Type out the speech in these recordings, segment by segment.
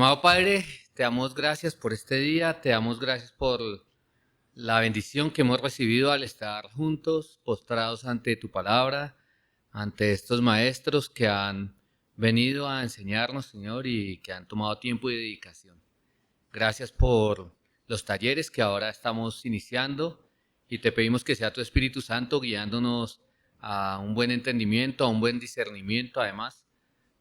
Amado Padre, te damos gracias por este día, te damos gracias por la bendición que hemos recibido al estar juntos, postrados ante tu palabra, ante estos maestros que han venido a enseñarnos, Señor, y que han tomado tiempo y dedicación. Gracias por los talleres que ahora estamos iniciando y te pedimos que sea tu Espíritu Santo guiándonos a un buen entendimiento, a un buen discernimiento además,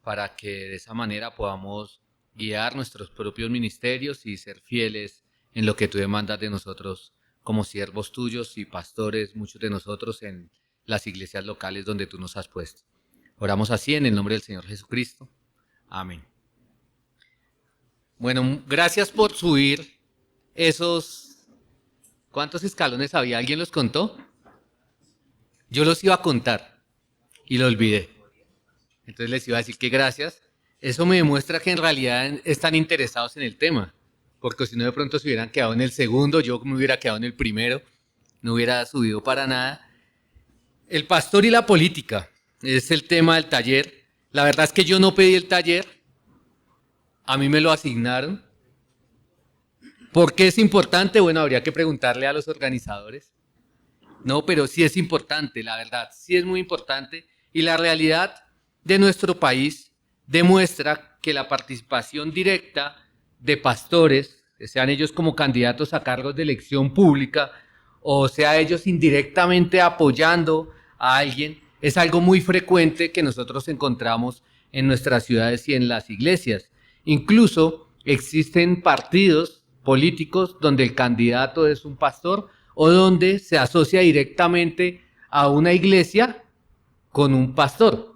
para que de esa manera podamos guiar nuestros propios ministerios y ser fieles en lo que tú demandas de nosotros como siervos tuyos y pastores, muchos de nosotros en las iglesias locales donde tú nos has puesto. Oramos así en el nombre del Señor Jesucristo. Amén. Bueno, gracias por subir esos... ¿Cuántos escalones había? ¿Alguien los contó? Yo los iba a contar y lo olvidé. Entonces les iba a decir que gracias. Eso me demuestra que en realidad están interesados en el tema, porque si no de pronto se hubieran quedado en el segundo, yo me hubiera quedado en el primero, no hubiera subido para nada. El pastor y la política es el tema del taller. La verdad es que yo no pedí el taller, a mí me lo asignaron. ¿Por qué es importante? Bueno, habría que preguntarle a los organizadores. No, pero sí es importante, la verdad, sí es muy importante. Y la realidad de nuestro país demuestra que la participación directa de pastores, sean ellos como candidatos a cargos de elección pública, o sea ellos indirectamente apoyando a alguien, es algo muy frecuente que nosotros encontramos en nuestras ciudades y en las iglesias. Incluso existen partidos políticos donde el candidato es un pastor o donde se asocia directamente a una iglesia con un pastor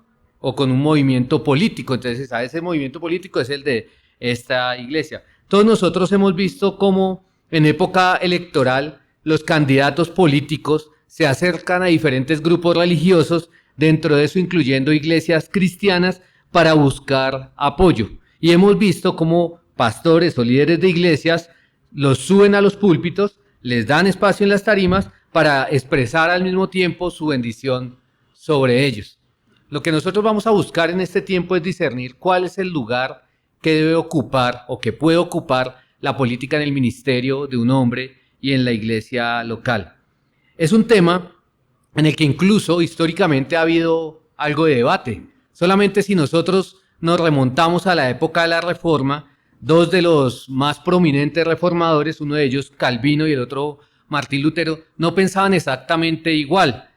o con un movimiento político. Entonces, ese movimiento político es el de esta iglesia. Todos nosotros hemos visto cómo en época electoral los candidatos políticos se acercan a diferentes grupos religiosos, dentro de eso incluyendo iglesias cristianas, para buscar apoyo. Y hemos visto cómo pastores o líderes de iglesias los suben a los púlpitos, les dan espacio en las tarimas para expresar al mismo tiempo su bendición sobre ellos. Lo que nosotros vamos a buscar en este tiempo es discernir cuál es el lugar que debe ocupar o que puede ocupar la política en el ministerio de un hombre y en la iglesia local. Es un tema en el que incluso históricamente ha habido algo de debate. Solamente si nosotros nos remontamos a la época de la Reforma, dos de los más prominentes reformadores, uno de ellos Calvino y el otro Martín Lutero, no pensaban exactamente igual.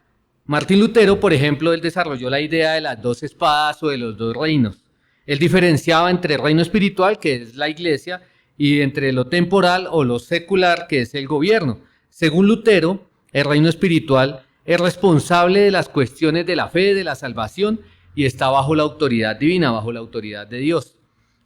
Martín Lutero, por ejemplo, él desarrolló la idea de las dos espadas o de los dos reinos. Él diferenciaba entre el reino espiritual, que es la iglesia, y entre lo temporal o lo secular, que es el gobierno. Según Lutero, el reino espiritual es responsable de las cuestiones de la fe, de la salvación, y está bajo la autoridad divina, bajo la autoridad de Dios.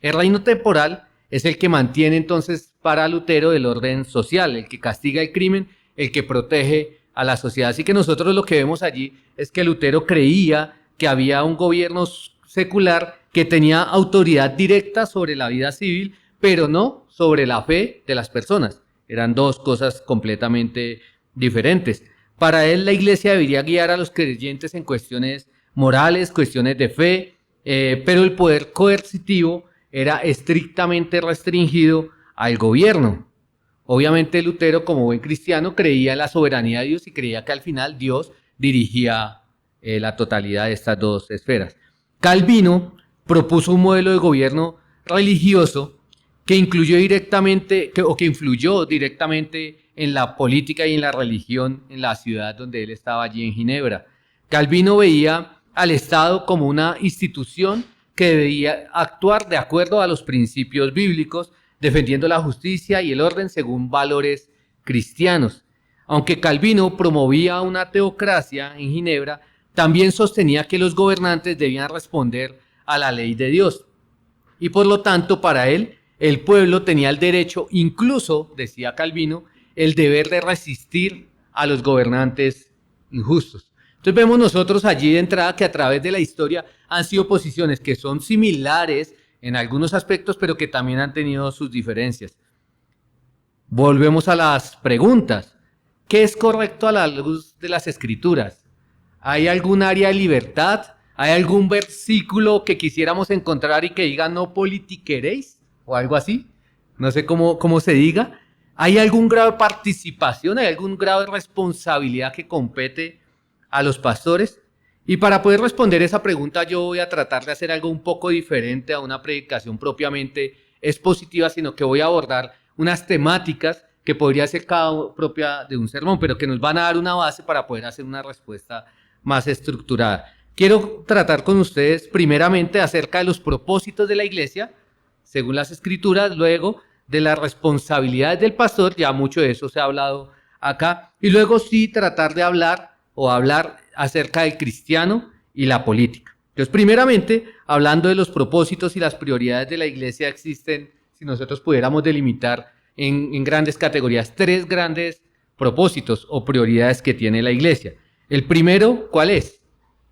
El reino temporal es el que mantiene entonces para Lutero el orden social, el que castiga el crimen, el que protege a la sociedad. Así que nosotros lo que vemos allí es que Lutero creía que había un gobierno secular que tenía autoridad directa sobre la vida civil, pero no sobre la fe de las personas. Eran dos cosas completamente diferentes. Para él la iglesia debería guiar a los creyentes en cuestiones morales, cuestiones de fe, pero el poder coercitivo era estrictamente restringido al gobierno. Obviamente Lutero, como buen cristiano, creía en la soberanía de Dios y creía que al final Dios dirigía la totalidad de estas dos esferas. Calvino propuso un modelo de gobierno religioso que influyó directamente en la política y en la religión en la ciudad donde él estaba, allí en Ginebra. Calvino veía al Estado como una institución que debía actuar de acuerdo a los principios bíblicos, defendiendo la justicia y el orden según valores cristianos. Aunque Calvino promovía una teocracia en Ginebra, también sostenía que los gobernantes debían responder a la ley de Dios. Y por lo tanto, para él, el pueblo tenía el derecho, incluso, decía Calvino, el deber de resistir a los gobernantes injustos. Entonces vemos nosotros allí de entrada que a través de la historia han sido posiciones que son similares en algunos aspectos, pero que también han tenido sus diferencias. Volvemos a las preguntas. ¿Qué es correcto a la luz de las Escrituras? ¿Hay algún área de libertad? ¿Hay algún versículo que quisiéramos encontrar y que diga no politiqueréis? o algo así, no sé cómo se diga. ¿Hay algún grado de participación, hay algún grado de responsabilidad que compete a los pastores? Y para poder responder esa pregunta yo voy a tratar de hacer algo un poco diferente a una predicación propiamente expositiva, sino que voy a abordar unas temáticas que podría ser cada propia de un sermón, pero que nos van a dar una base para poder hacer una respuesta más estructurada. Quiero tratar con ustedes primeramente acerca de los propósitos de la iglesia, según las escrituras, luego de las responsabilidades del pastor, ya mucho de eso se ha hablado acá, y luego sí tratar de hablar acerca del cristiano y la política. Entonces, primeramente, hablando de los propósitos y las prioridades de la iglesia, existen, si nosotros pudiéramos delimitar en grandes categorías, 3 grandes propósitos o prioridades que tiene la iglesia. El primero, ¿cuál es?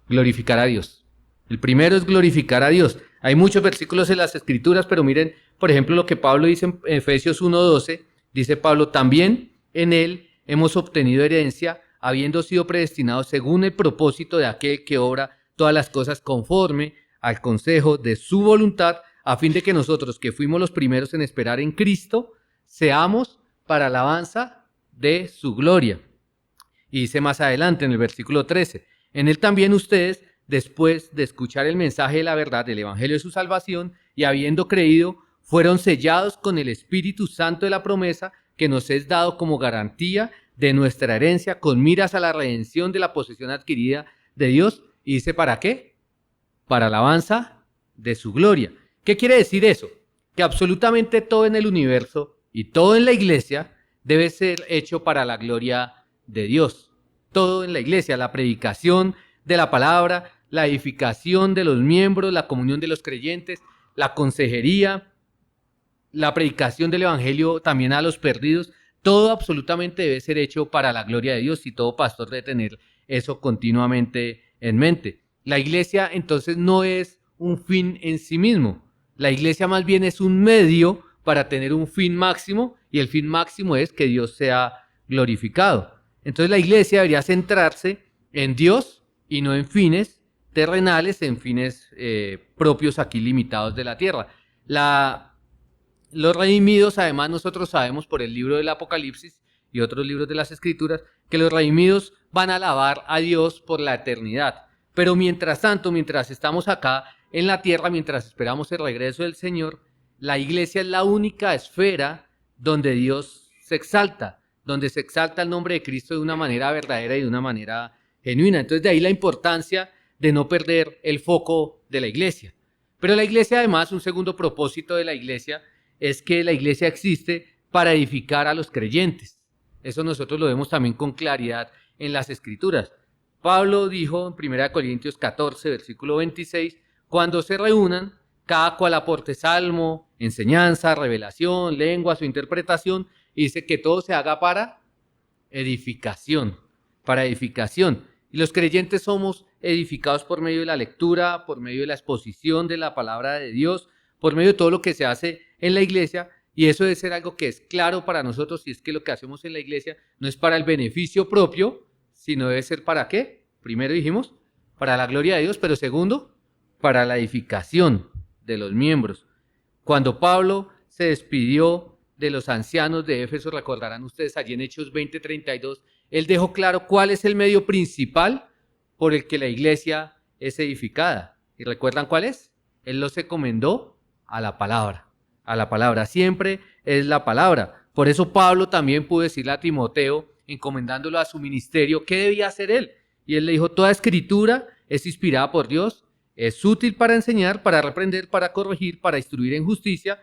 Glorificar a Dios. El primero es glorificar a Dios. Hay muchos versículos en las escrituras, pero miren, por ejemplo, lo que Pablo dice en Efesios 1:12, dice Pablo, también en él hemos obtenido herencia, habiendo sido predestinados según el propósito de aquel que obra todas las cosas conforme al consejo de su voluntad, a fin de que nosotros, que fuimos los primeros en esperar en Cristo, seamos para alabanza de su gloria. Y dice más adelante en el versículo 13, en él también ustedes, después de escuchar el mensaje de la verdad del evangelio de su salvación y habiendo creído, fueron sellados con el Espíritu Santo de la promesa que nos es dado como garantía de nuestra herencia con miras a la redención de la posesión adquirida de Dios. Y dice, ¿para qué? Para alabanza de su gloria. ¿Qué quiere decir eso? Que absolutamente todo en el universo y todo en la iglesia debe ser hecho para la gloria de Dios. Todo en la iglesia, la predicación de la palabra, la edificación de los miembros, la comunión de los creyentes, la consejería, la predicación del evangelio también a los perdidos, todo absolutamente debe ser hecho para la gloria de Dios y todo pastor debe tener eso continuamente en mente. La iglesia entonces no es un fin en sí mismo, la iglesia más bien es un medio para tener un fin máximo y el fin máximo es que Dios sea glorificado. Entonces la iglesia debería centrarse en Dios y no en fines terrenales, en fines propios aquí limitados de la tierra. Los redimidos, además nosotros sabemos por el libro del Apocalipsis y otros libros de las Escrituras, que los redimidos van a alabar a Dios por la eternidad. Pero mientras tanto, mientras estamos acá en la tierra, mientras esperamos el regreso del Señor, la iglesia es la única esfera donde Dios se exalta, donde se exalta el nombre de Cristo de una manera verdadera y de una manera genuina. Entonces de ahí la importancia de no perder el foco de la iglesia. Pero la iglesia además, un segundo propósito de la iglesia es que la iglesia existe para edificar a los creyentes. Eso nosotros lo vemos también con claridad en las Escrituras. Pablo dijo en 1 Corintios 14, versículo 26, cuando se reúnan, cada cual aporte salmo, enseñanza, revelación, lenguas o interpretación, y dice que todo se haga para edificación, para edificación. Y los creyentes somos edificados por medio de la lectura, por medio de la exposición de la palabra de Dios, por medio de todo lo que se hace en la iglesia, y eso debe ser algo que es claro para nosotros, y es que lo que hacemos en la iglesia no es para el beneficio propio, sino debe ser ¿para qué? Primero dijimos, para la gloria de Dios, pero segundo, para la edificación de los miembros. Cuando Pablo se despidió de los ancianos de Éfeso, recordarán ustedes allí en Hechos 20:32, él dejó claro cuál es el medio principal por el que la iglesia es edificada. ¿Y recuerdan cuál es? Él los encomendó a la palabra. A la palabra, siempre es la palabra. Por eso Pablo también pudo decirle a Timoteo, encomendándolo a su ministerio, ¿qué debía hacer él? Y él le dijo, toda escritura es inspirada por Dios, es útil para enseñar, para reprender, para corregir, para instruir en justicia.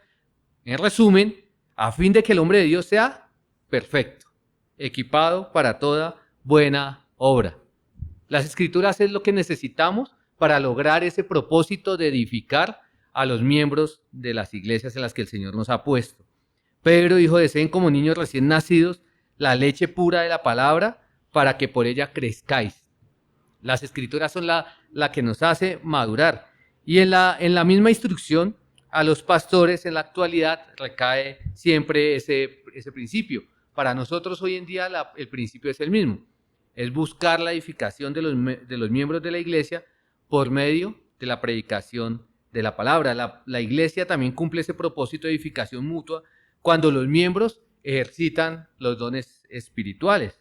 En resumen, a fin de que el hombre de Dios sea perfecto, equipado para toda buena obra. Las escrituras es lo que necesitamos para lograr ese propósito de edificar a los miembros de las iglesias en las que el Señor nos ha puesto. Pedro dijo, deseen como niños recién nacidos la leche pura de la palabra para que por ella crezcáis. Las escrituras son la que nos hace madurar. Y en la misma instrucción a los pastores en la actualidad recae siempre ese principio. Para nosotros hoy en día el principio es el mismo. Es buscar la edificación de los miembros de la iglesia por medio de la predicación de la palabra. La iglesia también cumple ese propósito de edificación mutua cuando los miembros ejercitan los dones espirituales.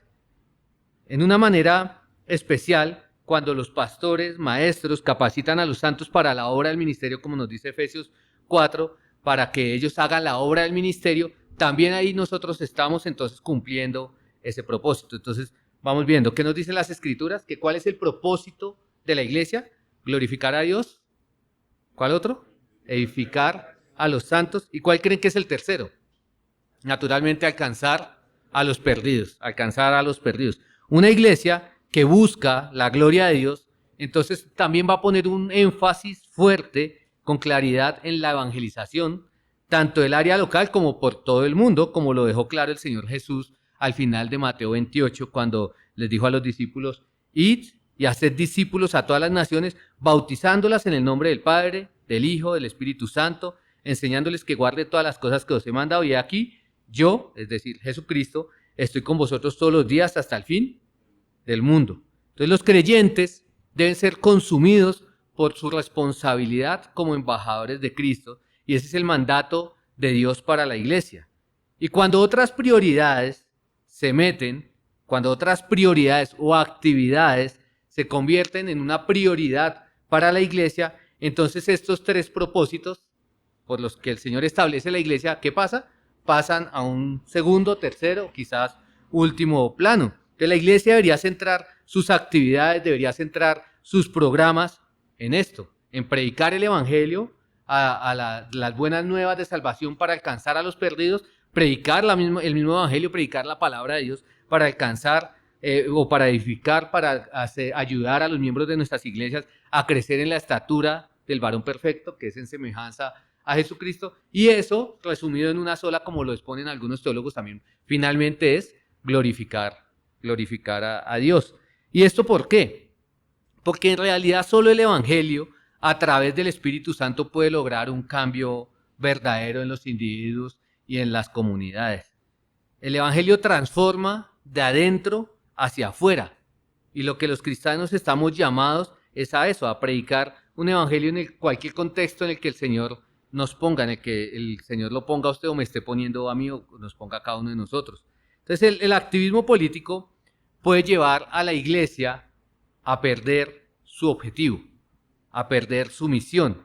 En una manera especial, cuando los pastores, maestros capacitan a los santos para la obra del ministerio, como nos dice Efesios 4, para que ellos hagan la obra del ministerio, también ahí nosotros estamos entonces cumpliendo ese propósito. Entonces vamos viendo, ¿qué nos dicen las Escrituras? ¿Que cuál es el propósito de la iglesia? Glorificar a Dios. ¿Cuál otro? Edificar a los santos. ¿Y cuál creen que es el tercero? Naturalmente alcanzar a los perdidos, alcanzar a los perdidos. Una iglesia que busca la gloria de Dios, entonces también va a poner un énfasis fuerte, con claridad en la evangelización, tanto del área local como por todo el mundo, como lo dejó claro el Señor Jesús al final de Mateo 28, cuando les dijo a los discípulos, id y haced discípulos a todas las naciones, bautizándolas en el nombre del Padre, del Hijo, del Espíritu Santo, enseñándoles que guarde todas las cosas que os he mandado, y aquí yo, es decir, Jesucristo, estoy con vosotros todos los días hasta el fin del mundo. Entonces los creyentes deben ser consumidos por su responsabilidad como embajadores de Cristo, y ese es el mandato de Dios para la iglesia. Y cuando otras prioridades se meten, cuando otras prioridades o actividades se convierten en una prioridad para la iglesia, entonces estos tres propósitos por los que el Señor establece la iglesia, ¿qué pasa? Pasan a un segundo, tercero, quizás último plano. Entonces la iglesia debería centrar sus actividades, debería centrar sus programas en esto, en predicar el evangelio, las buenas nuevas de salvación para alcanzar a los perdidos, predicar el mismo evangelio, predicar la palabra de Dios para alcanzar o para edificar, para ayudar a los miembros de nuestras iglesias a crecer en la estatura del varón perfecto, que es en semejanza a Jesucristo, y eso, resumido en una sola, como lo exponen algunos teólogos también, finalmente es glorificar a Dios. ¿Y esto por qué? Porque en realidad solo el evangelio, a través del Espíritu Santo, puede lograr un cambio verdadero en los individuos y en las comunidades. El evangelio transforma de adentro hacia afuera, y lo que los cristianos estamos llamados es a eso, a predicar un evangelio en cualquier contexto en el que el Señor nos ponga, en el que el Señor lo ponga a usted o me esté poniendo a mí o nos ponga a cada uno de nosotros. Entonces el activismo político puede llevar a la iglesia a perder su objetivo, a perder su misión.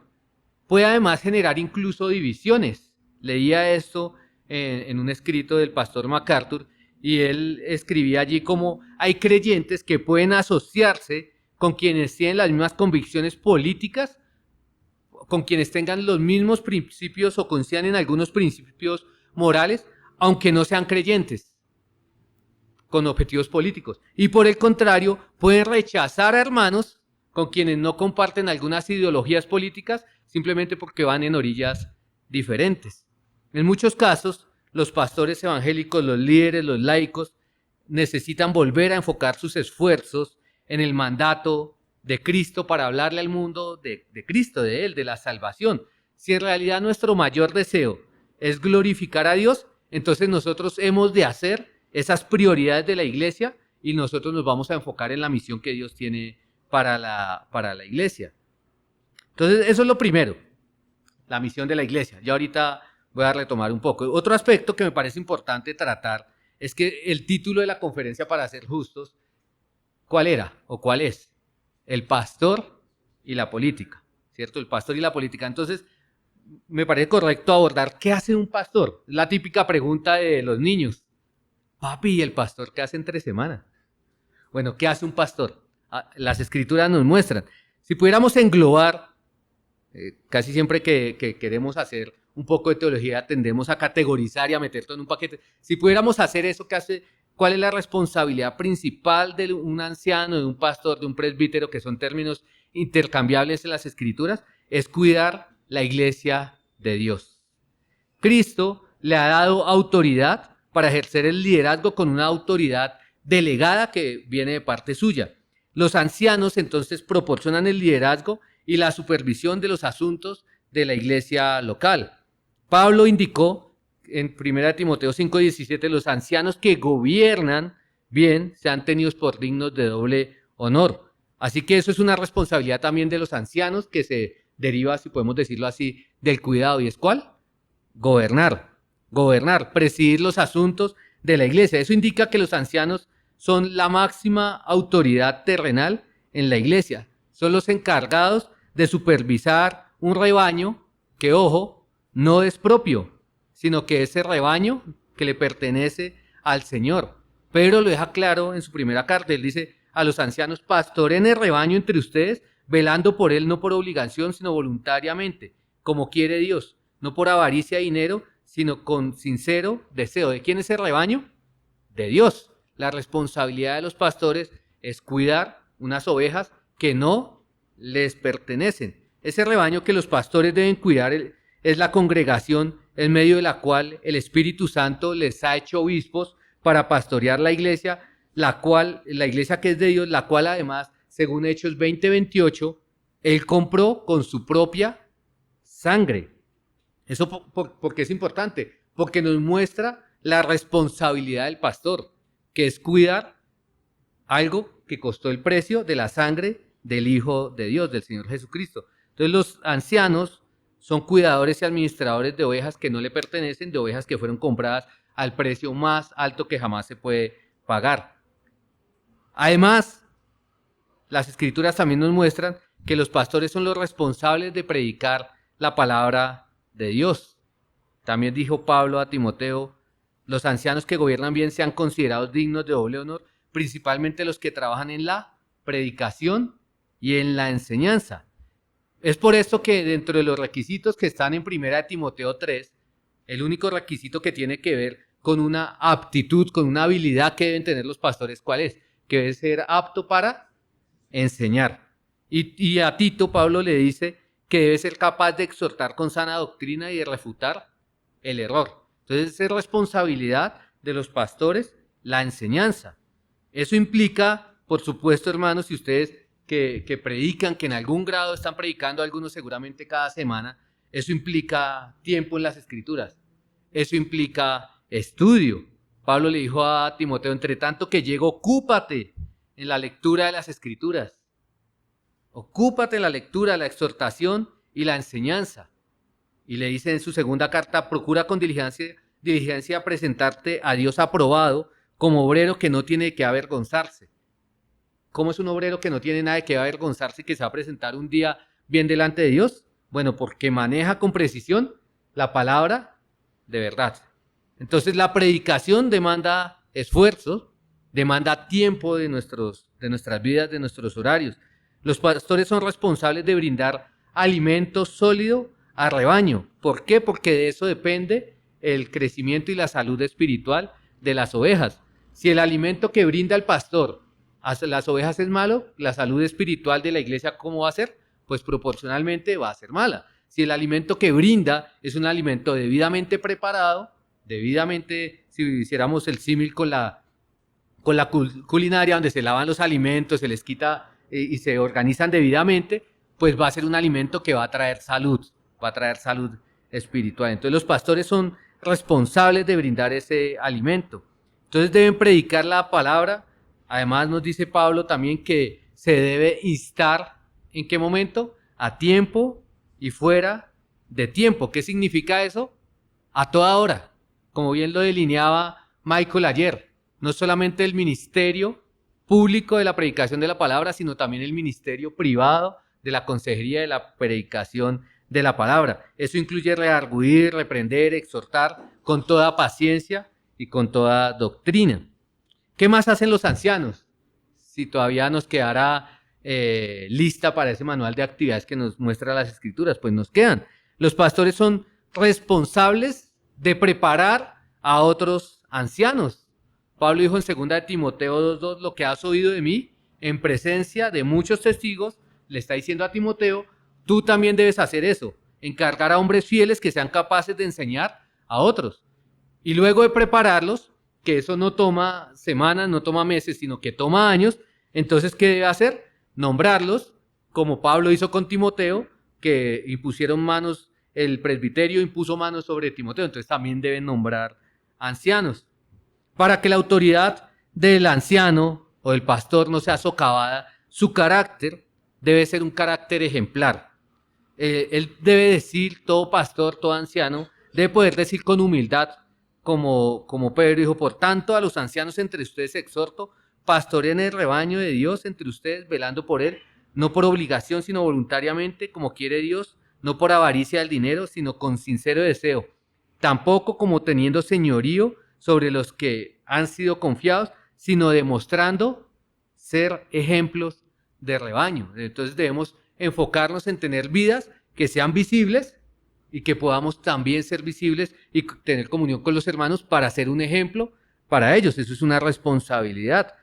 Puede además generar incluso divisiones. Leía esto en un escrito del pastor MacArthur y él escribía allí como hay creyentes que pueden asociarse con quienes tienen las mismas convicciones políticas, con quienes tengan los mismos principios o coincidan en algunos principios morales, aunque no sean creyentes, con objetivos políticos. Y por el contrario, pueden rechazar a hermanos con quienes no comparten algunas ideologías políticas, simplemente porque van en orillas diferentes. En muchos casos, los pastores evangélicos, los líderes, los laicos, necesitan volver a enfocar sus esfuerzos en el mandato de Cristo para hablarle al mundo de Cristo, de Él, de la salvación. Si en realidad nuestro mayor deseo es glorificar a Dios, entonces nosotros hemos de hacer esas prioridades de la iglesia y nosotros nos vamos a enfocar en la misión que Dios tiene para la iglesia. Entonces eso es lo primero, la misión de la iglesia. Ya ahorita voy a retomar un poco. Otro aspecto que me parece importante tratar es que el título de la conferencia, para ser justos, ¿cuál era o cuál es? El pastor y la política, ¿cierto? El pastor y la política. Entonces, me parece correcto abordar qué hace un pastor. Es la típica pregunta de los niños. Papi, ¿y el pastor qué hace entre semana? Bueno, ¿qué hace un pastor? Las escrituras nos muestran. Si pudiéramos englobar, casi siempre que queremos hacer un poco de teología, tendemos a categorizar y a meter todo en un paquete. Si pudiéramos hacer eso, ¿qué hace? ¿Cuál es la responsabilidad principal de un anciano, de un pastor, de un presbítero, que son términos intercambiables en las escrituras? Es cuidar la iglesia de Dios. Cristo le ha dado autoridad para ejercer el liderazgo con una autoridad delegada que viene de parte suya. Los ancianos entonces proporcionan el liderazgo y la supervisión de los asuntos de la iglesia local. Pablo indicó en 1 Timoteo 5:17, los ancianos que gobiernan bien sean tenidos por dignos de doble honor. Así que eso es una responsabilidad también de los ancianos, que se deriva, si podemos decirlo así, del cuidado. ¿Y es cuál? Gobernar, presidir los asuntos de la iglesia. Eso indica que los ancianos son la máxima autoridad terrenal en la iglesia. Son los encargados de supervisar un rebaño que, ojo, no es propio, sino que ese rebaño que le pertenece al Señor. Pedro lo deja claro en su primera carta. Él dice a los ancianos: pastoren el rebaño entre ustedes, velando por él no por obligación, sino voluntariamente, como quiere Dios, no por avaricia de dinero, sino con sincero deseo. ¿De quién es el rebaño? De Dios. La responsabilidad de los pastores es cuidar unas ovejas que no les pertenecen. Ese rebaño que los pastores deben cuidar es la congregación en medio de la cual el Espíritu Santo les ha hecho obispos para pastorear la iglesia que es de Dios, la cual además, según Hechos 20:28, Él compró con su propia sangre. Eso porque es importante, porque nos muestra la responsabilidad del pastor, que es cuidar algo que costó el precio de la sangre del Hijo de Dios, del Señor Jesucristo. Entonces los ancianos son cuidadores y administradores de ovejas que no le pertenecen, de ovejas que fueron compradas al precio más alto que jamás se puede pagar. Además, las Escrituras también nos muestran que los pastores son los responsables de predicar la palabra de Dios. También dijo Pablo a Timoteo: los ancianos que gobiernan bien sean considerados dignos de doble honor, principalmente los que trabajan en la predicación y en la enseñanza. Es por esto que dentro de los requisitos que están en 1 Timoteo 3, el único requisito que tiene que ver con una aptitud, con una habilidad que deben tener los pastores, ¿cuál es? Que debe ser apto para enseñar. Y a Tito, Pablo le dice que debe ser capaz de exhortar con sana doctrina y de refutar el error. Entonces es responsabilidad de los pastores la enseñanza. Eso implica, por supuesto, hermanos, si ustedes que predican, que en algún grado están predicando, algunos seguramente cada semana, eso implica tiempo en las Escrituras. Eso implica estudio. Pablo le dijo a Timoteo: entre tanto que llego, ocúpate en la lectura de las Escrituras. Ocúpate en la lectura, la exhortación y la enseñanza. Y le dice en su segunda carta: procura con diligencia presentarte a Dios aprobado, como obrero que no tiene que avergonzarse. ¿Cómo es un obrero que no tiene nada que avergonzarse y que se va a presentar un día bien delante de Dios? Bueno, porque maneja con precisión la palabra de verdad. Entonces la predicación demanda esfuerzo, demanda tiempo de nuestras vidas, de nuestros horarios. Los pastores son responsables de brindar alimento sólido al rebaño. ¿Por qué? Porque de eso depende el crecimiento y la salud espiritual de las ovejas. Si el alimento que brinda el pastor a las ovejas es malo, la salud espiritual de la iglesia, ¿cómo va a ser? Pues proporcionalmente va a ser mala. Si el alimento que brinda es un alimento debidamente preparado, si hiciéramos el símil con la culinaria, donde se lavan los alimentos, se les quita y se organizan debidamente, pues va a ser un alimento que va a traer salud espiritual. Entonces los pastores son responsables de brindar ese alimento. Entonces deben predicar la palabra. Además nos dice Pablo también que se debe instar, ¿en qué momento? A tiempo y fuera de tiempo. ¿Qué significa eso? A toda hora, como bien lo delineaba Michael ayer. No solamente el ministerio público de la predicación de la palabra, sino también el ministerio privado de la consejería de la predicación de la palabra. Eso incluye redarguir, reprender, exhortar con toda paciencia y con toda doctrina. ¿Qué más hacen los ancianos? Si todavía nos quedara lista para ese manual de actividades que nos muestra las Escrituras, pues nos quedan. Los pastores son responsables de preparar a otros ancianos. Pablo dijo en 2 Timoteo 2:2: lo que has oído de mí en presencia de muchos testigos, le está diciendo a Timoteo, tú también debes hacer eso, encargar a hombres fieles que sean capaces de enseñar a otros. Y luego de prepararlos, que eso no toma semanas, no toma meses, sino que toma años, entonces ¿qué debe hacer? Nombrarlos, como Pablo hizo con Timoteo, que impusieron manos, el presbiterio impuso manos sobre Timoteo, entonces también deben nombrar ancianos. Para que la autoridad del anciano o del pastor no sea socavada, su carácter debe ser un carácter ejemplar. Él debe decir, todo pastor, todo anciano, debe poder decir con humildad, como Pedro dijo, por tanto a los ancianos entre ustedes exhorto, pastoreen el rebaño de Dios entre ustedes, velando por él, no por obligación, sino voluntariamente, como quiere Dios, no por avaricia del dinero, sino con sincero deseo, tampoco como teniendo señorío sobre los que han sido confiados, sino demostrando ser ejemplos de rebaño. Entonces debemos enfocarnos en tener vidas que sean visibles y que podamos también ser visibles y tener comunión con los hermanos para ser un ejemplo para ellos. Eso es una responsabilidad.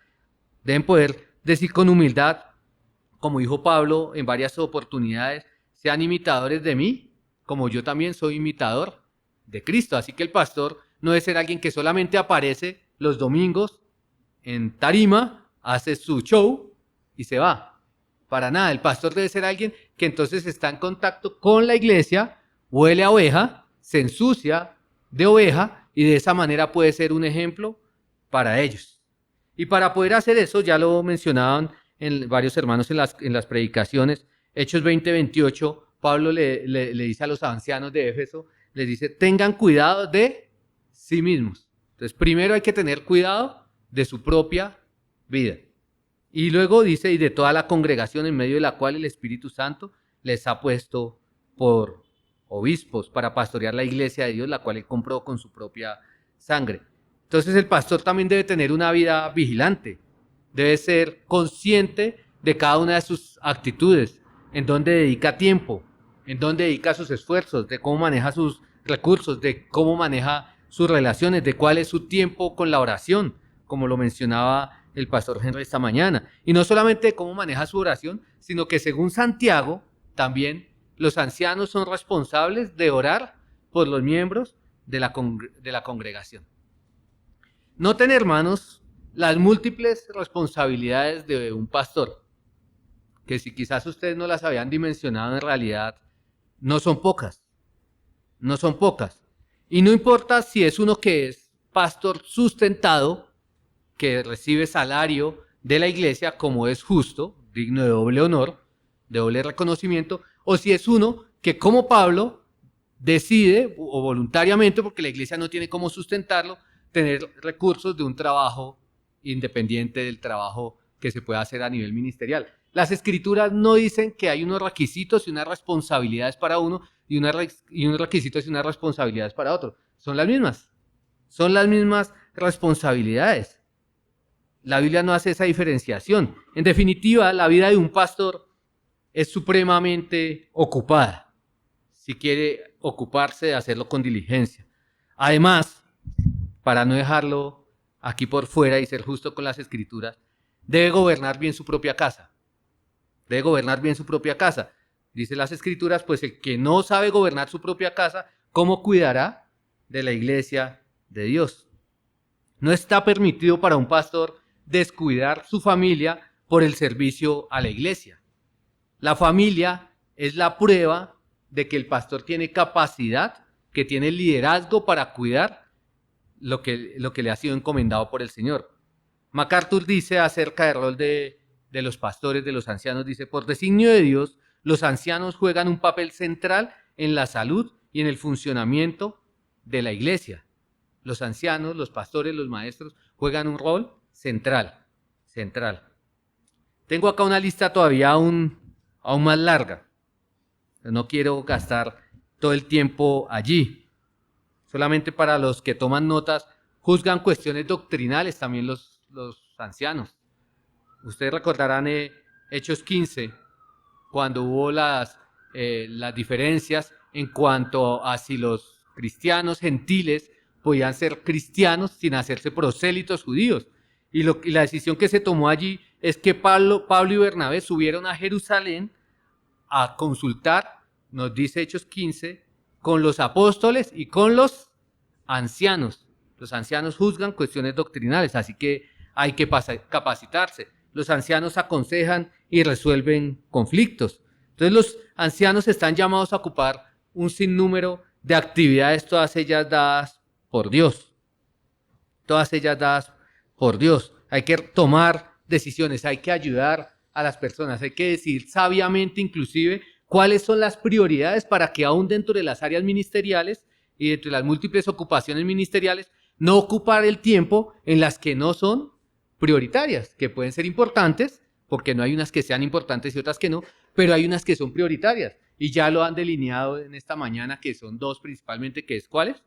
Deben poder decir con humildad, como dijo Pablo en varias oportunidades, sean imitadores de mí, como yo también soy imitador de Cristo. Así que el pastor no debe ser alguien que solamente aparece los domingos en tarima, hace su show y se va. Para nada, el pastor debe ser alguien que entonces está en contacto con la iglesia, huele a oveja, se ensucia de oveja y de esa manera puede ser un ejemplo para ellos. Y para poder hacer eso, ya lo mencionaban en varios hermanos en las predicaciones, Hechos 20-28, Pablo le dice a los ancianos de Éfeso, les dice, tengan cuidado de sí mismos. Entonces, primero hay que tener cuidado de su propia vida. Y luego dice, y de toda la congregación en medio de la cual el Espíritu Santo les ha puesto por obispos para pastorear la iglesia de Dios, la cual él compró con su propia sangre. Entonces el pastor también debe tener una vida vigilante, debe ser consciente de cada una de sus actitudes, en dónde dedica tiempo, en dónde dedica sus esfuerzos, de cómo maneja sus recursos, de cómo maneja sus relaciones, de cuál es su tiempo con la oración, como lo mencionaba el pastor Henry esta mañana. Y no solamente de cómo maneja su oración, sino que según Santiago, también los ancianos son responsables de orar por los miembros de la congregación. Noten, hermanos, las múltiples responsabilidades de un pastor, que si quizás ustedes no las habían dimensionado en realidad, no son pocas. No son pocas. Y no importa si es uno que es pastor sustentado, que recibe salario de la iglesia como es justo, digno de doble honor, de doble reconocimiento, o si es uno que como Pablo decide, o voluntariamente, porque la iglesia no tiene cómo sustentarlo, tener recursos de un trabajo independiente del trabajo que se pueda hacer a nivel ministerial. Las escrituras no dicen que hay unos requisitos y unas responsabilidades para uno y unos requisitos y unas responsabilidades para otro. Son las mismas responsabilidades. La Biblia no hace esa diferenciación. En definitiva, la vida de un pastor es supremamente ocupada, si quiere ocuparse de hacerlo con diligencia. Además, para no dejarlo aquí por fuera y ser justo con las escrituras, debe gobernar bien su propia casa. Debe gobernar bien su propia casa. Dice las escrituras, pues el que no sabe gobernar su propia casa, ¿cómo cuidará de la iglesia de Dios? No está permitido para un pastor descuidar su familia por el servicio a la iglesia. La familia es la prueba de que el pastor tiene capacidad, que tiene liderazgo para cuidar lo que le ha sido encomendado por el Señor. MacArthur dice acerca del rol de los pastores, de los ancianos, dice, por designio de Dios, los ancianos juegan un papel central en la salud y en el funcionamiento de la iglesia. Los ancianos, los pastores, los maestros juegan un rol central. Tengo acá una lista todavía aún más larga. No quiero gastar todo el tiempo allí. Solamente para los que toman notas, juzgan cuestiones doctrinales también los ancianos. Ustedes recordarán Hechos 15, cuando hubo las diferencias en cuanto a si los cristianos gentiles podían ser cristianos sin hacerse prosélitos judíos. Y la decisión que se tomó allí es que Pablo y Bernabé subieron a Jerusalén a consultar, nos dice Hechos 15, con los apóstoles y con los ancianos. Los ancianos juzgan cuestiones doctrinales, así que hay que capacitarse. Los ancianos aconsejan y resuelven conflictos. Entonces los ancianos están llamados a ocupar un sinnúmero de actividades, todas ellas dadas por Dios. Todas ellas dadas por Dios. Hay que tomar decisiones, hay que ayudar a las personas, hay que decidir sabiamente inclusive cuáles son las prioridades para que aún dentro de las áreas ministeriales y dentro de las múltiples ocupaciones ministeriales, no ocupar el tiempo en las que no son prioritarias, que pueden ser importantes, porque no hay unas que sean importantes y otras que no, pero hay unas que son prioritarias. Y ya lo han delineado en esta mañana, que son dos principalmente, que es ¿cuáles?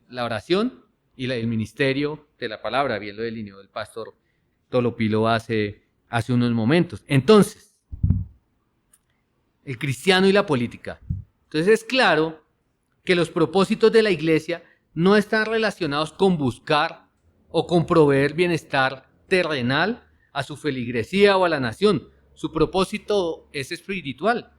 La oración y el ministerio de la palabra, bien lo delineó el pastor Tolopilo hace unos momentos. Entonces, el cristiano y la política. Entonces es claro que los propósitos de la iglesia no están relacionados con buscar o con proveer bienestar terrenal a su feligresía o a la nación. Su propósito es espiritual.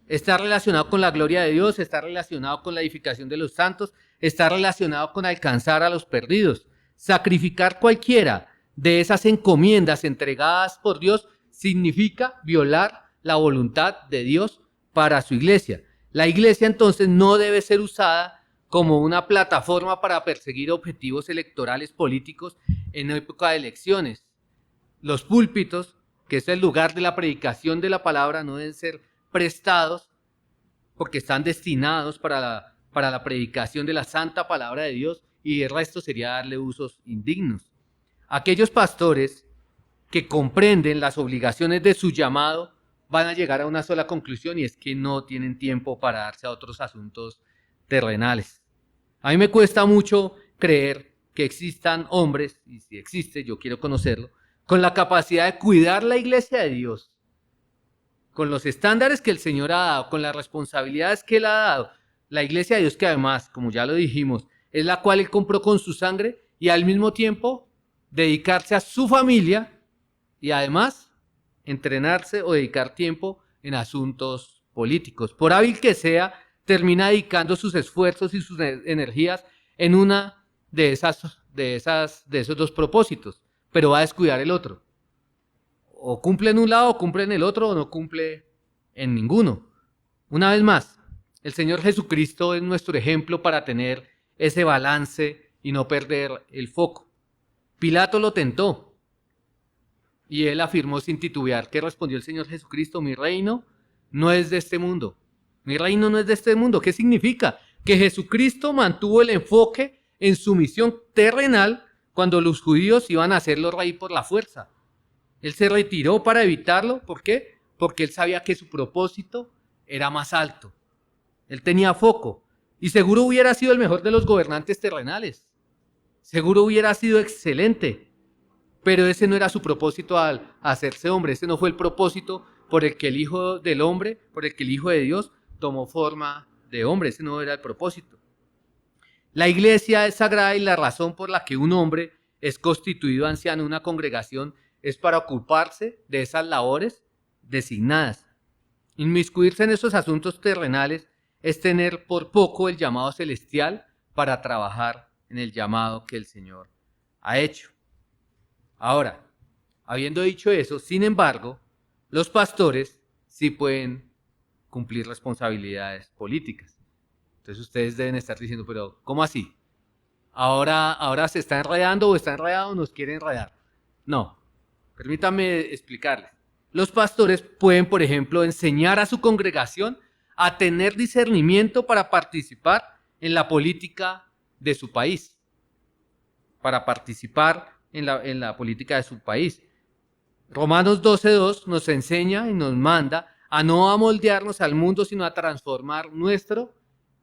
Está relacionado con la gloria de Dios, está relacionado con la edificación de los santos, está relacionado con alcanzar a los perdidos. Sacrificar cualquiera de esas encomiendas entregadas por Dios significa violar la voluntad de Dios para su iglesia. La iglesia entonces no debe ser usada como una plataforma para perseguir objetivos electorales políticos en época de elecciones. Los púlpitos, que es el lugar de la predicación de la palabra, no deben ser prestados porque están destinados para la predicación de la santa palabra de Dios, y el resto sería darle usos indignos. Aquellos pastores que comprenden las obligaciones de su llamado van a llegar a una sola conclusión, y es que no tienen tiempo para darse a otros asuntos terrenales. A mí me cuesta mucho creer que existan hombres, y si existe, yo quiero conocerlo, con la capacidad de cuidar la iglesia de Dios, con los estándares que el Señor ha dado, con las responsabilidades que Él ha dado, la iglesia de Dios, que además, como ya lo dijimos, es la cual Él compró con su sangre, y al mismo tiempo dedicarse a su familia y además entrenarse o dedicar tiempo en asuntos políticos. Por hábil que sea, termina dedicando sus esfuerzos y sus energías en una de esos dos propósitos, pero va a descuidar el otro. O cumple en un lado, o cumple en el otro, o no cumple en ninguno. Una vez más, el Señor Jesucristo es nuestro ejemplo para tener ese balance y no perder el foco. Pilato lo tentó y él afirmó sin titubear. ¿Qué respondió el Señor Jesucristo? Mi reino no es de este mundo. Mi reino no es de este mundo. ¿Qué significa? Que Jesucristo mantuvo el enfoque en su misión terrenal cuando los judíos iban a hacerlo rey por la fuerza. Él se retiró para evitarlo. ¿Por qué? Porque él sabía que su propósito era más alto. Él tenía foco y seguro hubiera sido el mejor de los gobernantes terrenales. Seguro hubiera sido excelente, pero ese no era su propósito al hacerse hombre. Ese no fue el propósito por el que el Hijo del Hombre, por el que el Hijo de Dios tomó forma de hombre. Ese no era el propósito. La iglesia es sagrada y la razón por la que un hombre es constituido anciano en una congregación es para ocuparse de esas labores designadas. Inmiscuirse en esos asuntos terrenales es tener por poco el llamado celestial para trabajar en el llamado que el Señor ha hecho. Ahora, habiendo dicho eso, sin embargo, los pastores sí pueden cumplir responsabilidades políticas. Entonces ustedes deben estar diciendo, pero ¿cómo así? ¿Ahora se está enredando o está enredado o nos quiere enredar? No, permítanme explicarles. Los pastores pueden, por ejemplo, enseñar a su congregación a tener discernimiento para participar en la política de su país, para participar en la política de su país. Romanos 12:2 nos enseña y nos manda a no amoldearnos al mundo, sino a transformar nuestro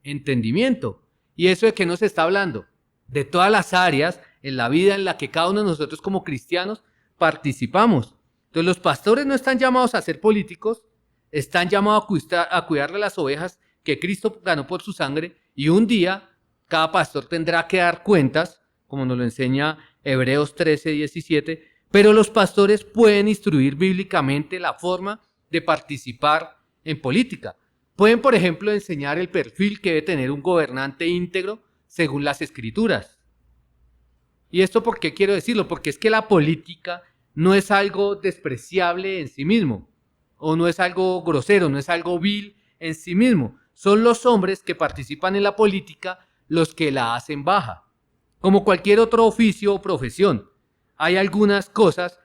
entendimiento. ¿Y eso de qué nos está hablando? De todas las áreas en la vida en la que cada uno de nosotros como cristianos participamos. Entonces los pastores no están llamados a ser políticos, están llamados a cuidar de las ovejas que Cristo ganó por su sangre, y un día cada pastor tendrá que dar cuentas, como nos lo enseña Hebreos 13:17, pero los pastores pueden instruir bíblicamente la forma de participar en política. Pueden, por ejemplo, enseñar el perfil que debe tener un gobernante íntegro según las Escrituras. ¿Y esto por qué quiero decirlo? Porque es que la política no es algo despreciable en sí mismo, o no es algo grosero, no es algo vil en sí mismo. Son los hombres que participan en la política los que la hacen baja. Como cualquier otro oficio o profesión, hay algunas cosas,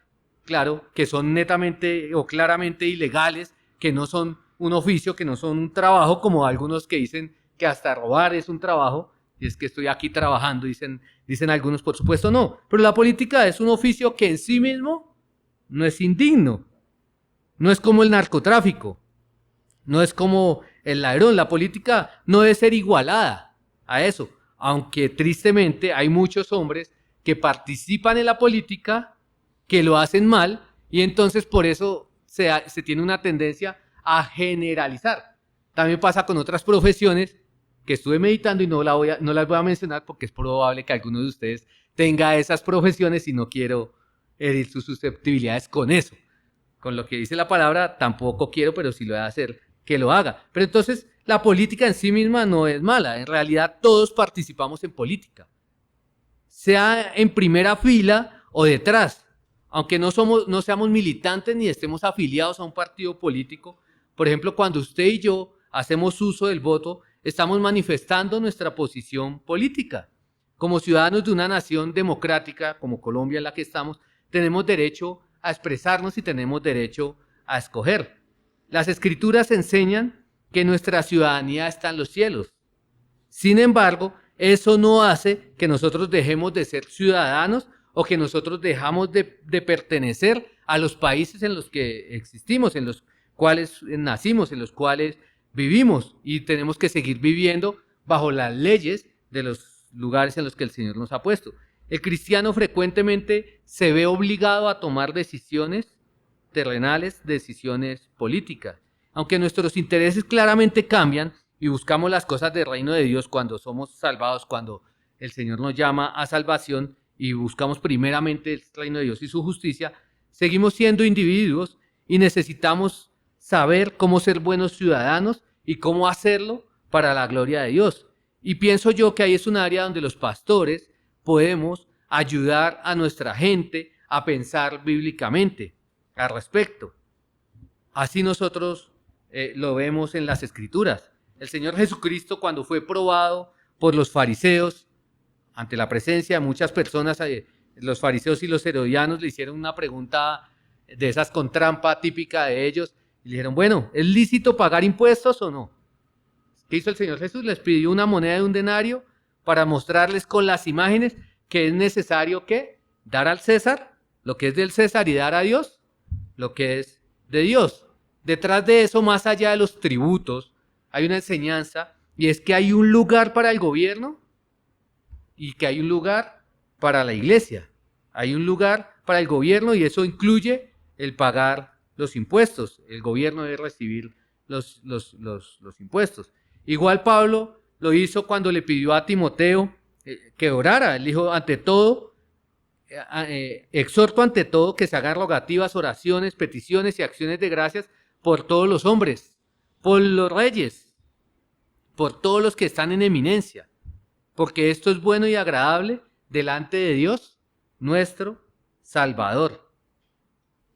claro, que son netamente o claramente ilegales, que no son un oficio, que no son un trabajo, como algunos que dicen que hasta robar es un trabajo, y es que estoy aquí trabajando, dicen algunos, por supuesto no, pero la política es un oficio que en sí mismo no es indigno, no es como el narcotráfico, no es como el ladrón. La política no debe ser igualada a eso, aunque tristemente hay muchos hombres que participan en la política, que lo hacen mal, y entonces por eso se tiene una tendencia a generalizar. También pasa con otras profesiones que estuve meditando y no las voy a mencionar porque es probable que alguno de ustedes tenga esas profesiones y no quiero herir sus susceptibilidades con eso. Con lo que dice la palabra tampoco quiero, pero si lo voy a hacer, que lo haga. Pero entonces la política en sí misma no es mala. En realidad todos participamos en política, sea en primera fila o detrás. Aunque no seamos militantes ni estemos afiliados a un partido político. Por ejemplo, cuando usted y yo hacemos uso del voto, estamos manifestando nuestra posición política. Como ciudadanos de una nación democrática, como Colombia en la que estamos, tenemos derecho a expresarnos y tenemos derecho a escoger. Las Escrituras enseñan que nuestra ciudadanía está en los cielos. Sin embargo, eso no hace que nosotros dejemos de ser ciudadanos o que nosotros dejamos de pertenecer a los países en los que existimos, en los cuales nacimos, en los cuales vivimos, y tenemos que seguir viviendo bajo las leyes de los lugares en los que el Señor nos ha puesto. El cristiano frecuentemente se ve obligado a tomar decisiones terrenales, decisiones políticas. Aunque nuestros intereses claramente cambian y buscamos las cosas del reino de Dios cuando somos salvados, cuando el Señor nos llama a salvación y buscamos primeramente el reino de Dios y su justicia, seguimos siendo individuos y necesitamos saber cómo ser buenos ciudadanos y cómo hacerlo para la gloria de Dios. Y pienso yo que ahí es un área donde los pastores podemos ayudar a nuestra gente a pensar bíblicamente al respecto. Así nosotros lo vemos en las Escrituras. El Señor Jesucristo, cuando fue probado por los fariseos, ante la presencia de muchas personas, los fariseos y los herodianos le hicieron una pregunta de esas con trampa típica de ellos, y le dijeron, bueno, ¿es lícito pagar impuestos o no? ¿Qué hizo el Señor Jesús? Les pidió una moneda de un denario para mostrarles con las imágenes que es necesario que dar al César lo que es del César y dar a Dios lo que es de Dios. Detrás de eso, más allá de los tributos, hay una enseñanza, y es que hay un lugar para el gobierno y que hay un lugar para la iglesia. Hay un lugar para el gobierno y eso incluye el pagar los impuestos. El gobierno debe recibir los impuestos. Igual Pablo lo hizo cuando le pidió a Timoteo que orara. Él dijo, ante todo, exhorto ante todo que se hagan rogativas, oraciones, peticiones y acciones de gracias por todos los hombres, por los reyes, por todos los que están en eminencia, porque esto es bueno y agradable delante de Dios, nuestro Salvador.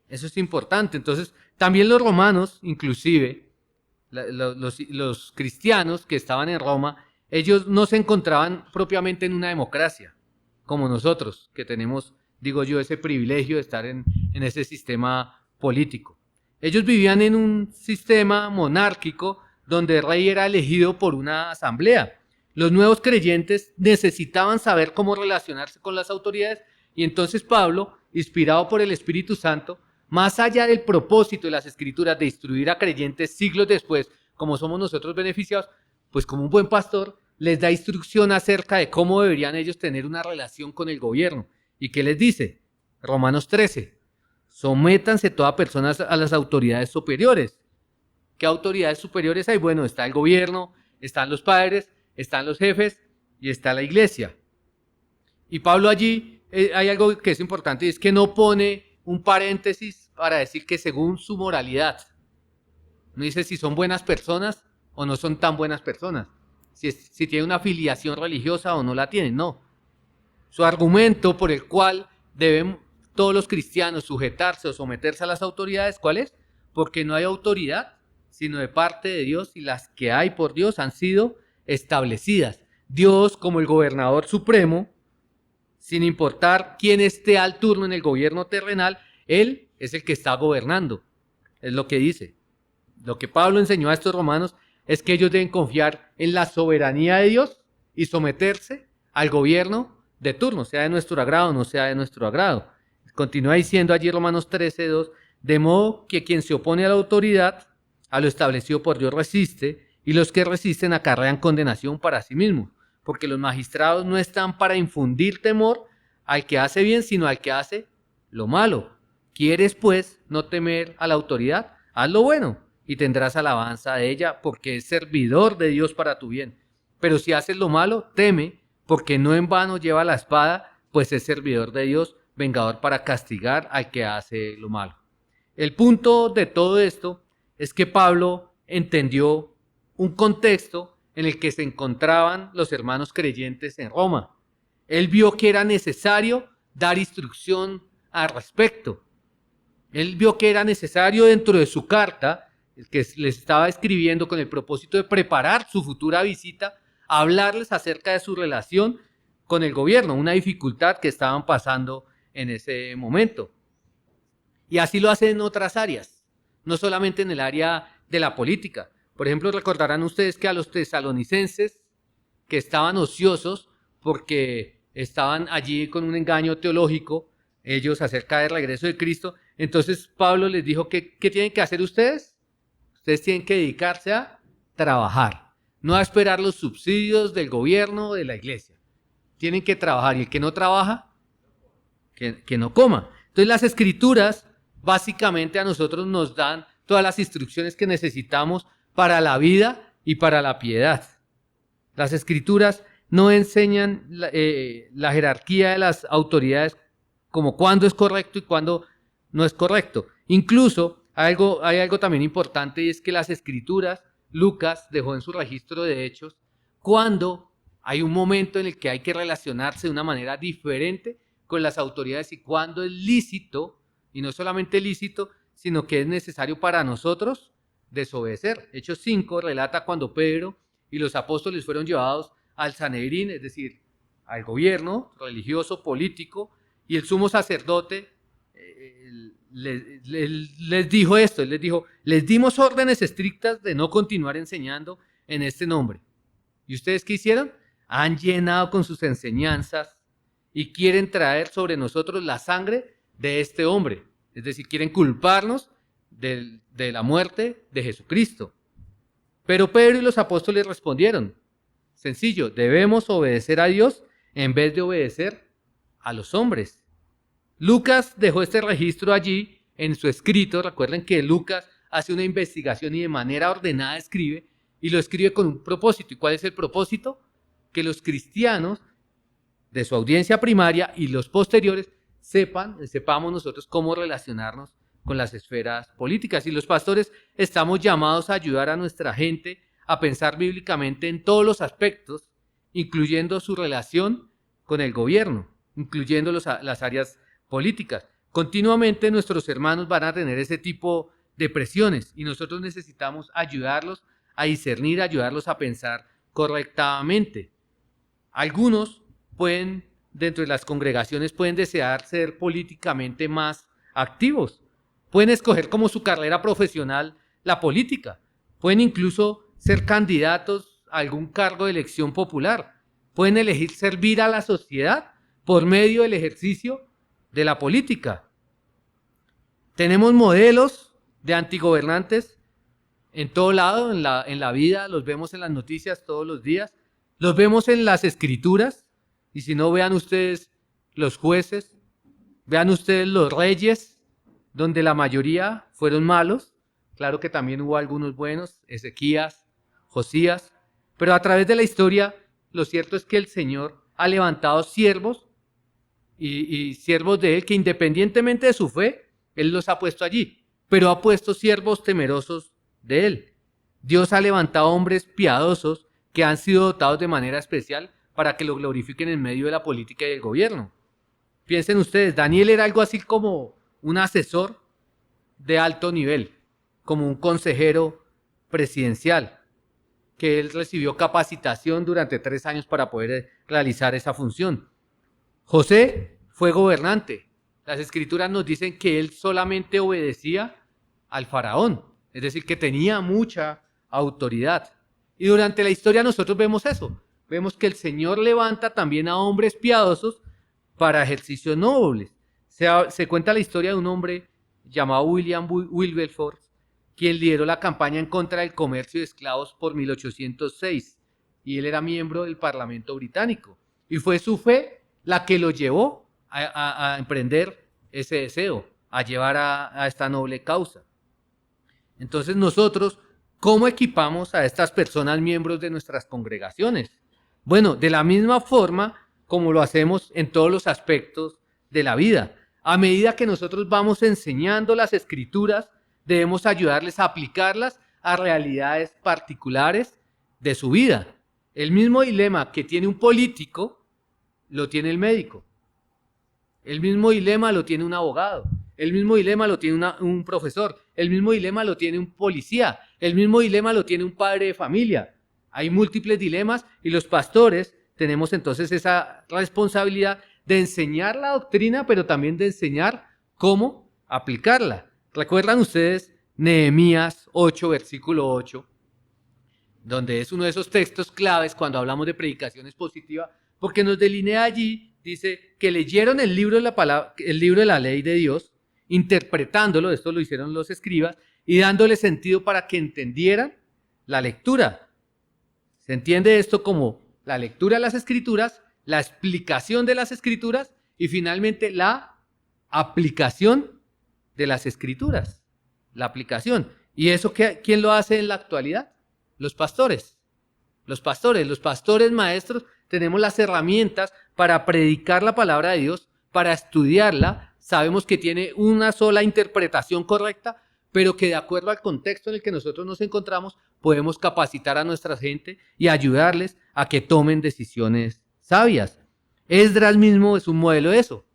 Eso es importante. Entonces, también los romanos, inclusive, los cristianos que estaban en Roma, ellos no se encontraban propiamente en una democracia, como nosotros, que tenemos, digo yo, ese privilegio de estar en ese sistema político. Ellos vivían en un sistema monárquico donde el rey era elegido por una asamblea. Los nuevos creyentes necesitaban saber cómo relacionarse con las autoridades, y entonces Pablo, inspirado por el Espíritu Santo, más allá del propósito de las Escrituras de instruir a creyentes siglos después, como somos nosotros beneficiados, pues como un buen pastor, les da instrucción acerca de cómo deberían ellos tener una relación con el gobierno. ¿Y qué les dice? Romanos 13. Sométanse todas personas a las autoridades superiores. ¿Qué autoridades superiores hay? Bueno, está el gobierno, están los padres, están los jefes y está la iglesia. Y Pablo allí, hay algo que es importante, y es que no pone un paréntesis para decir que según su moralidad. No dice si son buenas personas o no son tan buenas personas. Si tienen una afiliación religiosa o no la tienen, no. Su argumento por el cual deben todos los cristianos sujetarse o someterse a las autoridades, ¿cuál es? Porque no hay autoridad sino de parte de Dios, y las que hay por Dios han sido establecidas. Dios, como el gobernador supremo, sin importar quién esté al turno en el gobierno terrenal, Él es el que está gobernando, es lo que dice. Lo que Pablo enseñó a estos romanos es que ellos deben confiar en la soberanía de Dios y someterse al gobierno de turno, sea de nuestro agrado o no sea de nuestro agrado. Continúa diciendo allí Romanos 13:2, de modo que quien se opone a la autoridad, a lo establecido por Dios resiste, y los que resisten acarrean condenación para sí mismos, porque los magistrados no están para infundir temor al que hace bien, sino al que hace lo malo. ¿Quieres, pues, no temer a la autoridad? Haz lo bueno y tendrás alabanza de ella, porque es servidor de Dios para tu bien. Pero si haces lo malo, teme, porque no en vano lleva la espada, pues es servidor de Dios, vengador para castigar al que hace lo malo. El punto de todo esto es que Pablo entendió un contexto en el que se encontraban los hermanos creyentes en Roma. Él vio que era necesario dar instrucción al respecto. Él vio que era necesario dentro de su carta, que les estaba escribiendo con el propósito de preparar su futura visita, hablarles acerca de su relación con el gobierno, una dificultad que estaban pasando en ese momento. Y así lo hacen en otras áreas, no solamente en el área de la política. Por ejemplo, recordarán ustedes que a los tesalonicenses que estaban ociosos porque estaban allí con un engaño teológico, ellos acerca del regreso de Cristo, entonces Pablo les dijo que ¿qué tienen que hacer ustedes? Ustedes tienen que dedicarse a trabajar, no a esperar los subsidios del gobierno o de la iglesia. Tienen que trabajar y el que no trabaja, que no coma. Entonces las escrituras básicamente a nosotros nos dan todas las instrucciones que necesitamos para la vida y para la piedad. Las escrituras no enseñan la jerarquía de las autoridades como cuándo es correcto y cuándo no es correcto. Incluso hay algo también importante, y es que las escrituras, Lucas dejó en su registro de hechos, cuando hay un momento en el que hay que relacionarse de una manera diferente con las autoridades y cuándo es lícito, y no solamente lícito, sino que es necesario para nosotros desobedecer. Hechos 5 relata cuando Pedro y los apóstoles fueron llevados al Sanedrín, es decir, al gobierno religioso, político, y el sumo sacerdote les dijo esto, él les dijo, les dimos órdenes estrictas de no continuar enseñando en este nombre. ¿Y ustedes qué hicieron? Han llenado con sus enseñanzas y quieren traer sobre nosotros la sangre de este hombre. Es decir, quieren culparnos de la muerte de Jesucristo. Pero Pedro y los apóstoles respondieron, sencillo, debemos obedecer a Dios en vez de obedecer a los hombres. Lucas dejó este registro allí en su escrito. Recuerden que Lucas hace una investigación y de manera ordenada escribe, y lo escribe con un propósito. ¿Y cuál es el propósito? Que los cristianos de su audiencia primaria y los posteriores sepamos nosotros cómo relacionarnos con las esferas políticas. Y los pastores estamos llamados a ayudar a nuestra gente a pensar bíblicamente en todos los aspectos, incluyendo su relación con el gobierno, incluyendo las áreas políticas. Continuamente nuestros hermanos van a tener ese tipo de presiones y nosotros necesitamos ayudarlos a discernir, ayudarlos a pensar correctamente. Algunos dentro de las congregaciones pueden desear ser políticamente más activos. Pueden escoger como su carrera profesional la política. Pueden incluso ser candidatos a algún cargo de elección popular. Pueden elegir servir a la sociedad por medio del ejercicio de la política. Tenemos modelos de antigobernantes en todo lado, en la vida, los vemos en las noticias todos los días, los vemos en las escrituras, y si no, vean ustedes los jueces, vean ustedes los reyes, donde la mayoría fueron malos. Claro que también hubo algunos buenos, Ezequías, Josías, pero a través de la historia, lo cierto es que el Señor ha levantado siervos y siervos de Él que independientemente de su fe, Él los ha puesto allí, pero ha puesto siervos temerosos de Él. Dios ha levantado hombres piadosos que han sido dotados de manera especial para que lo glorifiquen en medio de la política y del gobierno. Piensen ustedes, Daniel era algo así como un asesor de alto nivel, como un consejero presidencial, que él recibió capacitación durante 3 años para poder realizar esa función. José fue gobernante. Las escrituras nos dicen que él solamente obedecía al faraón, es decir, que tenía mucha autoridad. Y durante la historia nosotros vemos eso, vemos que el Señor levanta también a hombres piadosos para ejercicios nobles. Se cuenta la historia de un hombre llamado William Wilberforce, quien lideró la campaña en contra del comercio de esclavos por 1806, y él era miembro del Parlamento británico. Y fue su fe la que lo llevó a emprender ese deseo, a llevar a esta noble causa. Entonces nosotros, ¿cómo equipamos a estas personas miembros de nuestras congregaciones? Bueno, de la misma forma como lo hacemos en todos los aspectos de la vida. A medida que nosotros vamos enseñando las Escrituras, debemos ayudarles a aplicarlas a realidades particulares de su vida. El mismo dilema que tiene un político, lo tiene el médico. El mismo dilema lo tiene un abogado. El mismo dilema lo tiene un profesor. El mismo dilema lo tiene un policía. El mismo dilema lo tiene un padre de familia. Hay múltiples dilemas y los pastores tenemos entonces esa responsabilidad de enseñar la doctrina, pero también de enseñar cómo aplicarla. ¿Recuerdan ustedes Nehemías 8, versículo 8? Donde es uno de esos textos claves cuando hablamos de predicación expositiva, porque nos delinea allí, dice que leyeron el libro de la ley de Dios, interpretándolo, esto lo hicieron los escribas, y dándole sentido para que entendieran la lectura. Se entiende esto como la lectura de las Escrituras, la explicación de las Escrituras y finalmente la aplicación de las Escrituras. La aplicación. ¿Y eso quién lo hace en la actualidad? Los pastores. Los pastores maestros, tenemos las herramientas para predicar la palabra de Dios, para estudiarla. Sabemos que tiene una sola interpretación correcta, pero que de acuerdo al contexto en el que nosotros nos encontramos, podemos capacitar a nuestra gente y ayudarles a que tomen decisiones sabias. Esdras mismo es un modelo de eso.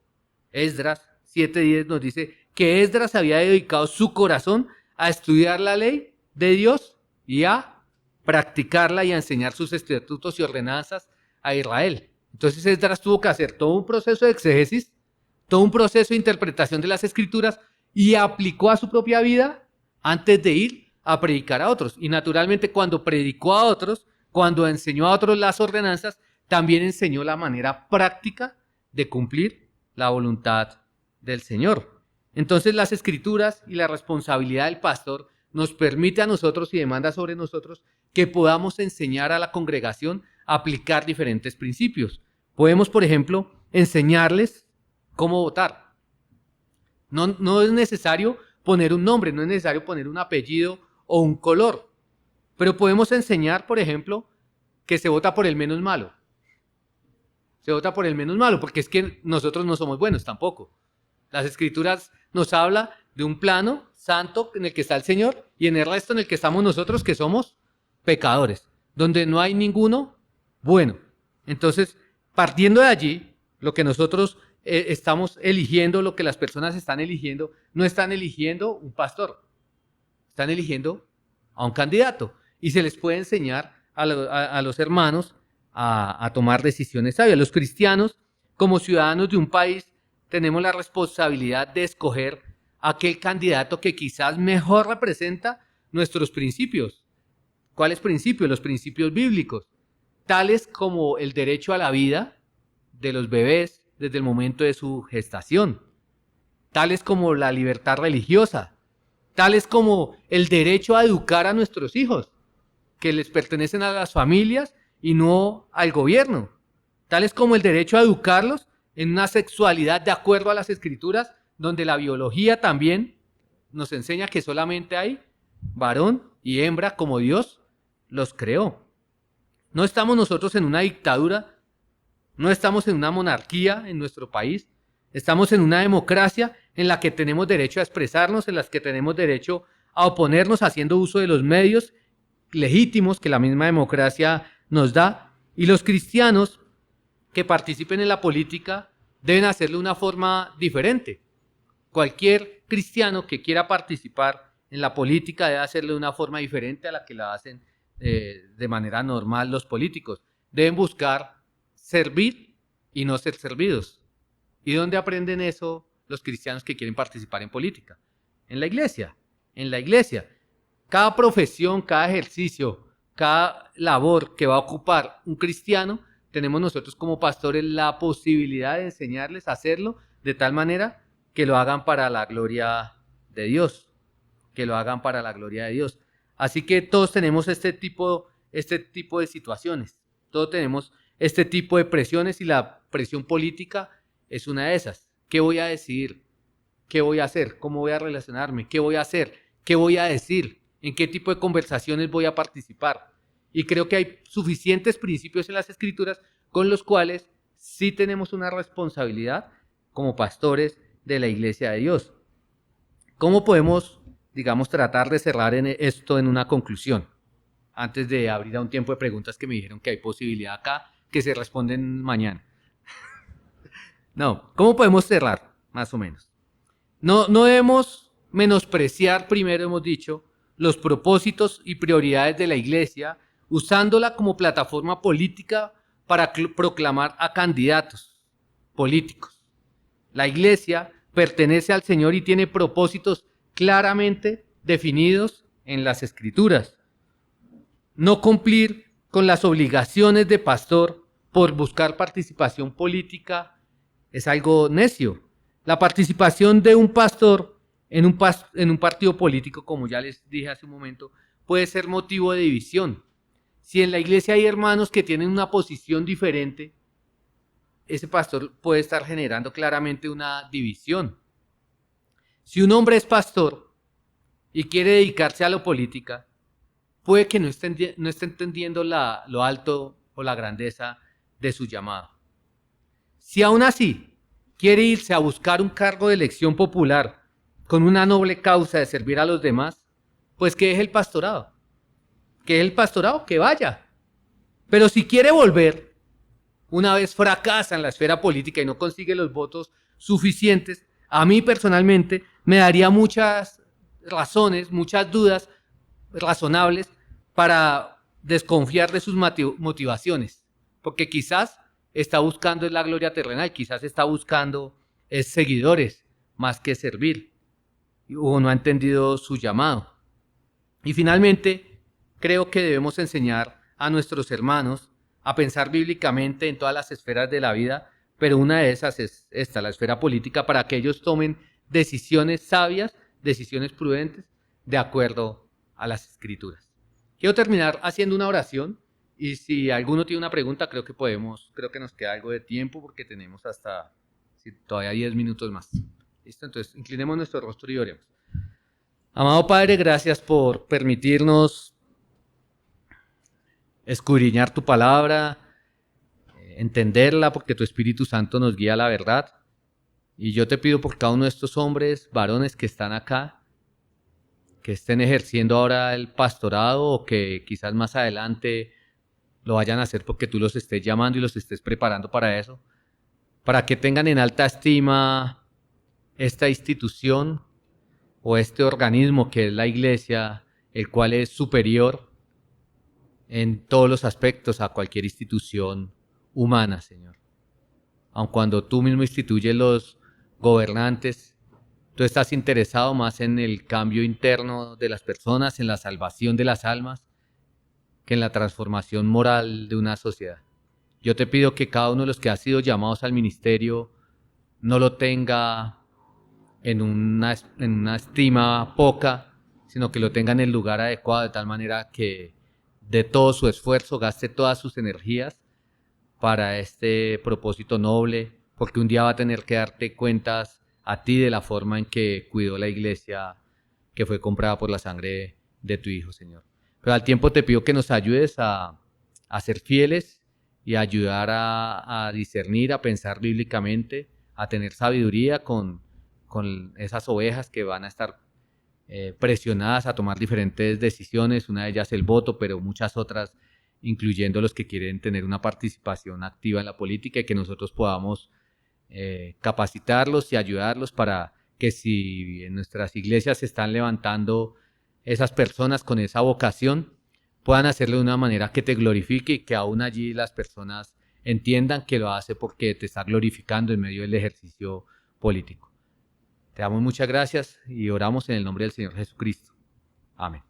Esdras 7:10 nos dice que Esdras había dedicado su corazón a estudiar la ley de Dios y a practicarla y a enseñar sus estatutos y ordenanzas a Israel. Entonces Esdras tuvo que hacer todo un proceso de exégesis, todo un proceso de interpretación de las Escrituras y aplicó a su propia vida antes de ir a predicar a otros. Y naturalmente cuando predicó a otros, cuando enseñó a otros las ordenanzas, también enseñó la manera práctica de cumplir la voluntad del Señor. Entonces las Escrituras y la responsabilidad del pastor nos permite a nosotros y demanda sobre nosotros que podamos enseñar a la congregación a aplicar diferentes principios. Podemos, por ejemplo, enseñarles cómo votar. No es necesario poner un nombre, no es necesario poner un apellido o un color, pero podemos enseñar, por ejemplo, que se vota por el menos malo. Se vota por el menos malo, porque es que nosotros no somos buenos tampoco. Las Escrituras nos habla de un plano santo en el que está el Señor y en el resto en el que estamos nosotros, que somos pecadores, donde no hay ninguno bueno. Entonces, partiendo de allí, lo que nosotros estamos eligiendo, lo que las personas están eligiendo, no están eligiendo un pastor, están eligiendo a un candidato y se les puede enseñar a los hermanos a tomar decisiones sabias. Los cristianos, como ciudadanos de un país, tenemos la responsabilidad de escoger aquel candidato que quizás mejor representa nuestros principios. ¿Cuáles principios? Los principios bíblicos, tales como el derecho a la vida de los bebés desde el momento de su gestación, tales como la libertad religiosa, tales como el derecho a educar a nuestros hijos, que les pertenecen a las familias y no al gobierno, tales como el derecho a educarlos en una sexualidad de acuerdo a las Escrituras, donde la biología también nos enseña que solamente hay varón y hembra como Dios los creó. No estamos nosotros en una dictadura, no estamos en una monarquía en nuestro país, estamos en una democracia en la que tenemos derecho a expresarnos, en la que tenemos derecho a oponernos haciendo uso de los medios legítimos que la misma democracia nos da. Y los cristianos que participen en la política deben hacerlo de una forma diferente. Cualquier cristiano que quiera participar en la política debe hacerlo de una forma diferente a la que la hacen de manera normal los políticos. Deben buscar servir y no ser servidos. ¿Y dónde aprenden eso los cristianos que quieren participar en política? En la iglesia. En la iglesia. Cada profesión, cada ejercicio, cada labor que va a ocupar un cristiano, tenemos nosotros como pastores la posibilidad de enseñarles a hacerlo de tal manera que lo hagan para la gloria de Dios, que lo hagan para la gloria de Dios. Así que todos tenemos este tipo de situaciones, todos tenemos este tipo de presiones y la presión política es una de esas. ¿Qué voy a decidir? ¿Qué voy a hacer? ¿Cómo voy a relacionarme? ¿Qué voy a hacer? ¿Qué voy a decir? ¿En qué tipo de conversaciones voy a participar? Y creo que hay suficientes principios en las Escrituras con los cuales sí tenemos una responsabilidad como pastores de la Iglesia de Dios. ¿Cómo podemos, digamos, tratar de cerrar esto en una conclusión? Antes de abrir a un tiempo de preguntas que me dijeron que hay posibilidad acá, que se responden mañana. No, ¿cómo podemos cerrar? Más o menos. No debemos menospreciar, primero hemos dicho, los propósitos y prioridades de la Iglesia, usándola como plataforma política para proclamar a candidatos políticos. La Iglesia pertenece al Señor y tiene propósitos claramente definidos en las Escrituras. No cumplir con las obligaciones de pastor por buscar participación política es algo necio. La participación de un pastor en un partido político, como ya les dije hace un momento, puede ser motivo de división. Si en la iglesia hay hermanos que tienen una posición diferente, ese pastor puede estar generando claramente una división. Si un hombre es pastor y quiere dedicarse a la política, puede que no esté entendiendo lo alto o la grandeza de su llamado. Si aún así quiere irse a buscar un cargo de elección popular con una noble causa de servir a los demás, pues que deje el pastorado. Que deje el pastorado, que vaya. Pero si quiere volver, una vez fracasa en la esfera política y no consigue los votos suficientes, a mí personalmente me daría muchas razones, muchas dudas razonables para desconfiar de sus motivaciones, porque quizás está buscando la gloria terrenal, quizás está buscando seguidores más que servir, o no ha entendido su llamado. Y finalmente, creo que debemos enseñar a nuestros hermanos a pensar bíblicamente en todas las esferas de la vida, pero una de esas es esta, la esfera política, para que ellos tomen decisiones sabias, decisiones prudentes, de acuerdo a las Escrituras. Quiero terminar haciendo una oración y si alguno tiene una pregunta, creo que nos queda algo de tiempo porque tenemos hasta todavía 10 minutos más. ¿Listo? Entonces, inclinemos nuestro rostro y oremos. Amado Padre, gracias por permitirnos escudriñar tu palabra, entenderla, porque tu Espíritu Santo nos guía a la verdad. Y yo te pido por cada uno de estos hombres, varones que están acá, que estén ejerciendo ahora el pastorado o que quizás más adelante lo vayan a hacer porque tú los estés llamando y los estés preparando para eso, para que tengan en alta estima esta institución o este organismo que es la iglesia, el cual es superior en todos los aspectos a cualquier institución humana, Señor. Aun cuando tú mismo instituyes los gobernantes, tú estás interesado más en el cambio interno de las personas, en la salvación de las almas, que en la transformación moral de una sociedad. Yo te pido que cada uno de los que ha sido llamados al ministerio no lo tenga en una estima poca, sino que lo tenga en el lugar adecuado, de tal manera que de todo su esfuerzo gaste todas sus energías para este propósito noble, porque un día va a tener que darte cuentas a ti de la forma en que cuidó la iglesia que fue comprada por la sangre de tu Hijo, Señor. Pero al tiempo te pido que nos ayudes a ser fieles y a ayudar a discernir, a pensar bíblicamente, a tener sabiduría con esas ovejas que van a estar presionadas a tomar diferentes decisiones, una de ellas el voto, pero muchas otras, incluyendo los que quieren tener una participación activa en la política, y que nosotros podamos capacitarlos y ayudarlos para que si en nuestras iglesias se están levantando esas personas con esa vocación, puedan hacerlo de una manera que te glorifique y que aún allí las personas entiendan que lo hace porque te está glorificando en medio del ejercicio político. Te damos muchas gracias y oramos en el nombre del Señor Jesucristo. Amén.